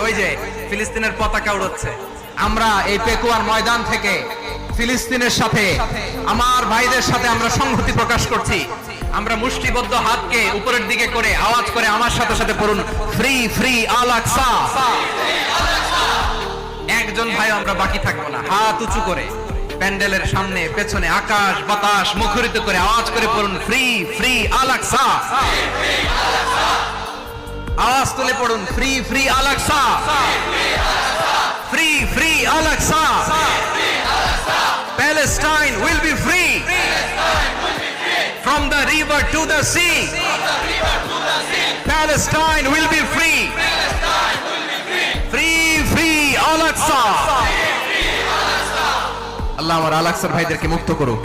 ওই যে ফিলিস্তিনের পতাকা উড়ছে। আমরা এই পেকুয়ার ময়দান থেকে ফিলিস্তিনের সাথে, আমার ভাইদের সাথে আমরা সংহতি প্রকাশ করছি। আমরা মুষ্টিবদ্ধ হাতকে উপরের দিকে করে আওয়াজ করে আমার সাথে সাথে পড়ুন, ফ্রি ফ্রি আল আকসা। একজন ভাই আমরা বাকি থাকবো না, হাত উঁচু করে প্যান্ডেলের সামনে পেছনে আকাশ বাতাস মুখরিত করে আওয়াজ করে পড়ুন, ফ্রি ফ্রি আল আকসা। আওয়াজ তুলে পড়ুন, free free Al Aqsa, free free Al Aqsa. Palestine will be free from the river to the sea. Palestine will be free. Free free Al Aqsa. আল্লাহ আমার আল আকসার ভাইদেরকে মুক্ত করুক।